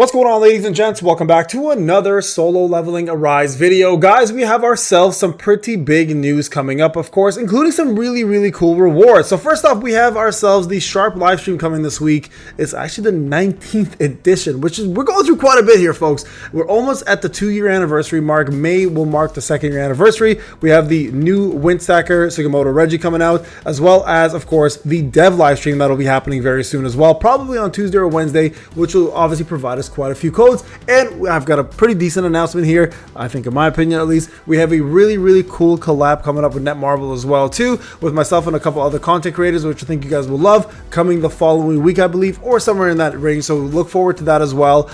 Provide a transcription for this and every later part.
What's going on, ladies and gents? Welcome back to another solo leveling Arise video. Guys, we have ourselves some pretty big news coming up, of course, including some really cool rewards. So first off, we have ourselves the Sharp livestream coming this week. It's actually the 19th edition, which is, we're going through quite a bit here, folks. We're almost at the 2-year anniversary mark. May will mark the 2nd year anniversary. We have the new Windstacker Sugimoto Reggie coming out, as well as, of course, the dev livestream that'll be happening very soon as well, probably on Tuesday or Wednesday, which will obviously provide us quite a few codes. And I've got a pretty decent announcement here, I think, in my opinion at least. We have a really cool collab coming up with Netmarble as well too, with myself and a couple other content creators, which I think you guys will love, coming the following week, I believe, or somewhere in that range. So look forward to that as well.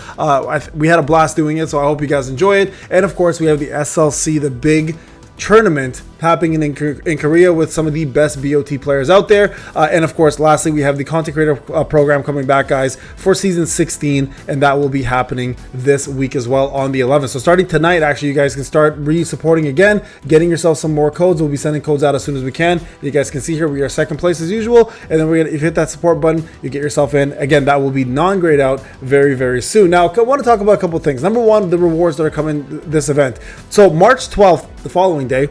We had a blast doing it, so I hope you guys enjoy it. And of course, we have the SLC, the big tournament happening in Korea with some of the best BOT players out there. And of course, lastly, we have the content creator program coming back, guys, for season 16, and that will be happening this week as well on the 11th. So starting tonight, actually, you guys can start re-supporting again, getting yourself some more codes. We'll be sending codes out as soon as we can. You guys can see here we are second place as usual, and then if you hit that support button, you get yourself in. Again, that will be non-grayed out very soon. Now, I want to talk about a couple of things. Number one, the rewards that are coming this event. So March 12th, the following day,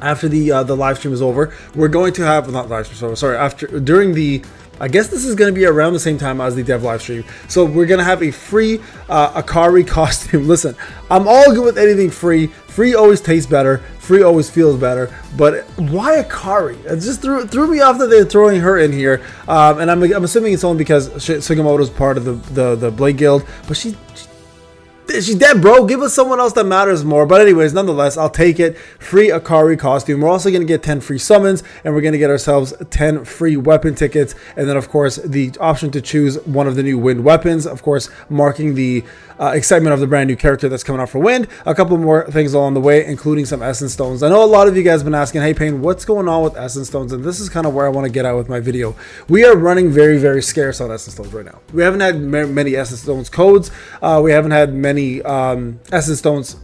after the live stream is over, we're going to have, not live stream, sorry, during the, I guess this is going to be around the same time as the dev live stream. So we're going to have a free Akari costume. Listen, I'm all good with anything free. Free always tastes better. Free always feels better. But why Akari? It just threw me off that they're throwing her in here. And I'm assuming it's only because Sugimoto is part of the Blade Guild. But she's dead, bro. Give us someone else that matters more. But anyways, nonetheless, I'll take it. Free Akari costume. We're also going to get 10 free summons, and we're going to get ourselves 10 free weapon tickets. And then, of course, the option to choose one of the new wind weapons, of course, marking the excitement of the brand new character that's coming out for wind. A couple more things along the way, including some essence stones. I know a lot of you guys have been asking, hey, Payne, what's going on with essence stones? And this is kind of where I want to get at with my video. We are running very scarce on essence stones right now. We haven't had many essence stones codes. We haven't had many essence stones,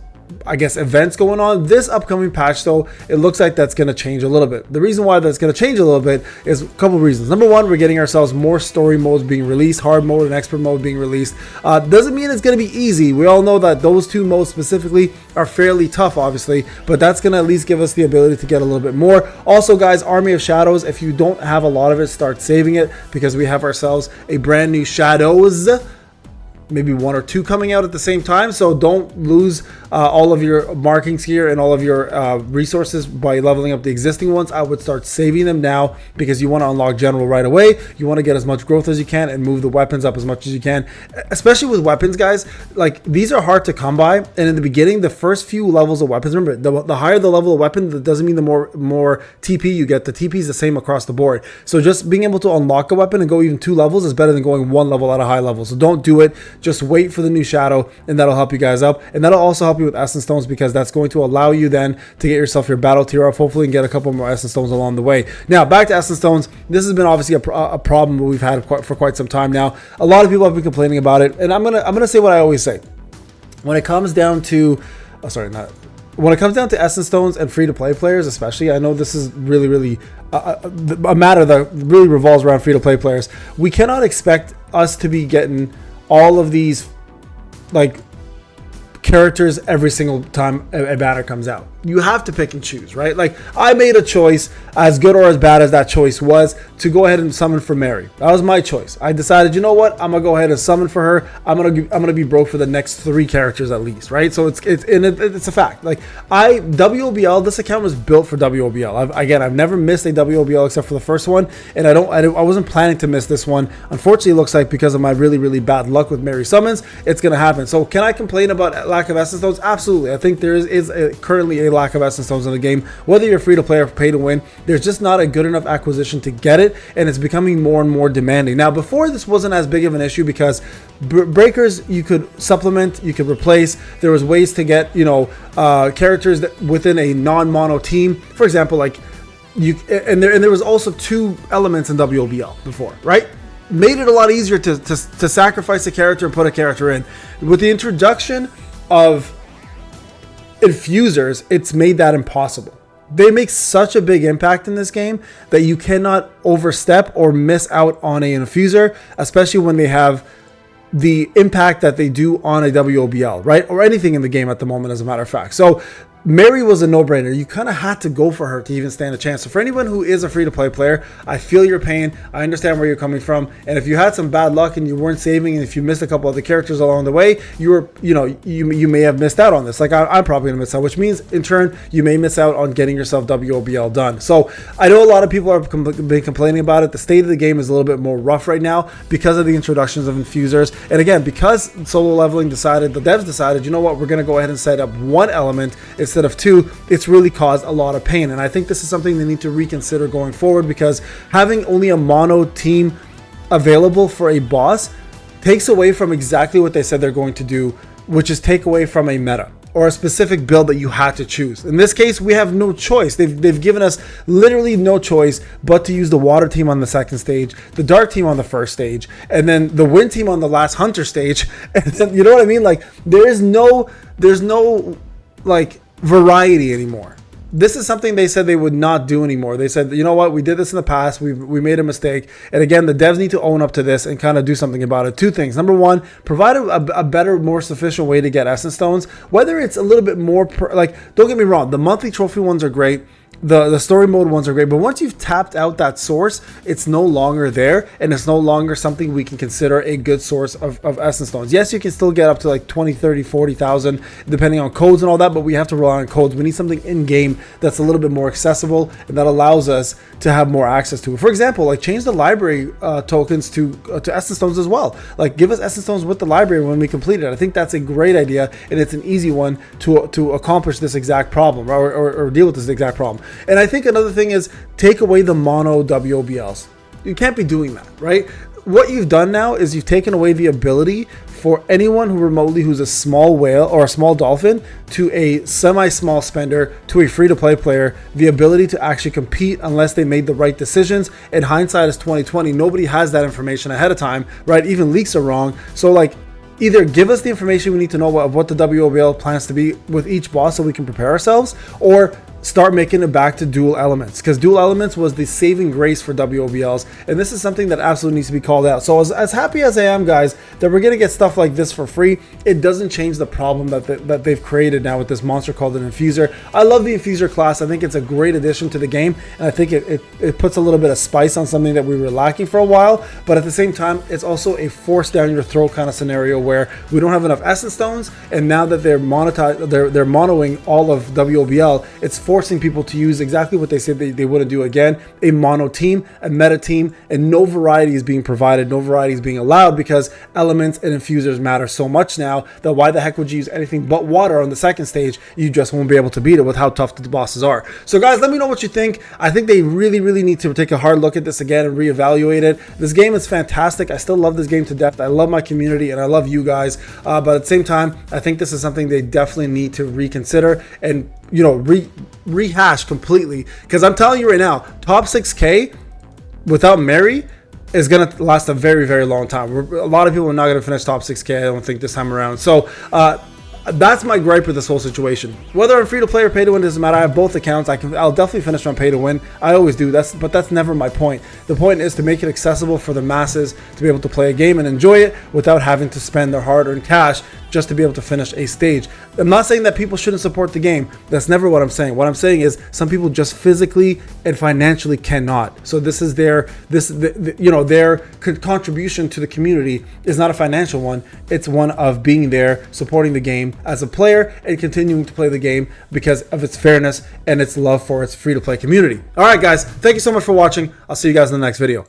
I guess, events going on. This upcoming patch, though, it looks like that's going to change a little bit. The reason why that's going to change a little bit is a couple of reasons. Number one, we're getting ourselves more story modes being released, hard mode and expert mode being released. Doesn't mean it's going to be easy. We all know that those two modes specifically are fairly tough, obviously, but that's going to at least give us the ability to get a little bit more. Also, guys, Army of Shadows, if you don't have a lot of it, start saving it, because we have ourselves a brand new Shadows, maybe 1 or 2 coming out at the same time. So don't lose all of your markings here and all of your resources by leveling up the existing ones. I would start saving them now, because you want to unlock general right away. You want to get as much growth as you can and move the weapons up as much as you can, especially with weapons, guys. Like, these are hard to come by, and in the beginning, the first few levels of weapons, remember, the higher the level of weapon, that doesn't mean the more TP you get. The TP is the same across the board. So just being able to unlock a weapon and go even 2 levels is better than going 1 level at a high level. So don't do it. Just wait for the new shadow, and that'll help you guys up. And that'll also help you with essence stones, because that's going to allow you then to get yourself your battle tier up, hopefully, and get a couple more essence stones along the way. Now, back to essence stones. This has been obviously a problem we've had for quite some time now. A lot of people have been complaining about it, and I'm gonna say what I always say. When it comes down to when it comes down to essence stones and free-to-play players, especially, I know this is really a matter that really revolves around free-to-play players. We cannot expect us to be getting all of these, like, characters every single time a banner comes out. You have to pick and choose, right? Like, I made a choice, as good or as bad as that choice was, to go ahead and summon for Mary. That was my choice. I decided, you know what, I'm gonna go ahead and summon for her. I'm gonna be broke for the next 3 characters at least, right? So it's a fact. Like, WOBL, this account was built for WOBL. I've never missed a WOBL except for the first one, and I wasn't planning to miss this one. Unfortunately, it looks like because of my really bad luck with Mary summons, it's gonna happen. So can I complain about lack of essence stones? Absolutely. I think there is currently a lack of essence stones in the game. Whether you're free to play or pay to win, there's just not a good enough acquisition to get it, and it's becoming more and more demanding. Now, before, this wasn't as big of an issue, because breakers you could supplement, you could replace. There was ways to get, characters that within a non-mono team, for example, like there was also 2 elements in WOBL before, right? Made it a lot easier to sacrifice a character and put a character in. With the introduction of infusers, it's made that impossible. They make such a big impact in this game that you cannot overstep or miss out on an infuser, especially when they have the impact that they do on a WOBL, right? Or anything in the game at the moment, as a matter of fact. So Mary was a no-brainer. You kind of had to go for her to even stand a chance. So for anyone who is a free-to-play player, I feel your pain. I understand where you're coming from. And if you had some bad luck and you weren't saving, and if you missed a couple of the characters along the way, you may have missed out on this. Like I'm probably gonna miss out, which means in turn you may miss out on getting yourself WOBL done. So I know a lot of people have been complaining about it. The state of the game is a little bit more rough right now because of the introductions of infusers. And again, because solo leveling decided, the devs decided, you know what, we're gonna go ahead and set up one element instead of two. It's really caused a lot of pain, and I think this is something they need to reconsider going forward, because having only a mono team available for a boss takes away from exactly what they said they're going to do, which is take away from a meta or a specific build that you had to choose. In this case, we have no choice. They've given us literally no choice but to use the water team on the second stage, the dark team on the first stage, and then the wind team on the last hunter stage. And then, you know what I mean? Like there's no like variety anymore. This is something they said they would not do anymore. They said, you know what, we did this in the past, we made a mistake. And again, the devs need to own up to this and kind of do something about it. Two things. Number one, provide a better, more sufficient way to get essence stones, whether it's a little bit more like, don't get me wrong, the monthly trophy ones are great, the story mode ones are great, but once you've tapped out that source, it's no longer there, and it's no longer something we can consider a good source of essence stones. Yes, you can still get up to like 20, 30, 40,000 depending on codes and all that, but we have to rely on codes. We need something in game that's a little bit more accessible and that allows us to have more access to it. For example, like change the library tokens to essence stones as well. Like give us essence stones with the library when we complete it. I think that's a great idea, and it's an easy one to accomplish this exact problem, or deal with this exact problem. And I think another thing is take away the mono WOBLs. You can't be doing that, right? What you've done now is you've taken away the ability for anyone who's a small whale or a small dolphin to a semi-small spender to a free-to-play player, the ability to actually compete unless they made the right decisions. And hindsight is 2020. Nobody has that information ahead of time, right? Even leaks are wrong. So like, either give us the information we need to know of what the WOBL plans to be with each boss so we can prepare ourselves, or start making it back to dual elements, because dual elements was the saving grace for WOBLs, and this is something that absolutely needs to be called out. So as happy as I am, guys, that we're gonna get stuff like this for free, it doesn't change the problem that they've created now with this monster called an infuser. I love the infuser class. I think it's a great addition to the game, and I think it puts a little bit of spice on something that we were lacking for a while, but at the same time, it's also a force down your throat kind of scenario where we don't have enough essence stones, and now that they're monoing all of WOBL, it's forcing people to use exactly what they said they wouldn't do again, a mono team, a meta team, and no variety is being provided, no variety is being allowed, because elements and infusers matter so much now that why the heck would you use anything but water on the second stage? You just won't be able to beat it with how tough the bosses are. So guys, let me know what you think. I think they really need to take a hard look at this again and reevaluate it. This game is fantastic. I still love this game to death. I love my community and I love you guys, but at the same time, I think this is something they definitely need to reconsider and, you know, rehash completely, because I'm telling you right now, top 6K without Mary is going to last a very long time. A lot of people are not going to finish top 6K, I don't think, this time around. So that's my gripe with this whole situation. Whether I'm free to play or pay to win doesn't matter. I have both accounts. I'll definitely finish on pay to win. I always do. But that's never my point. The point is to make it accessible for the masses to be able to play a game and enjoy it without having to spend their hard-earned cash just to be able to finish a stage. I'm not saying that people shouldn't support the game. That's never what I'm saying. What I'm saying is some people just physically and financially cannot. So this is their contribution to the community is not a financial one. It's one of being there, supporting the game as a player, and continuing to play the game because of its fairness and its love for its free-to-play community. All right, guys, thank you so much for watching. I'll see you guys in the next video.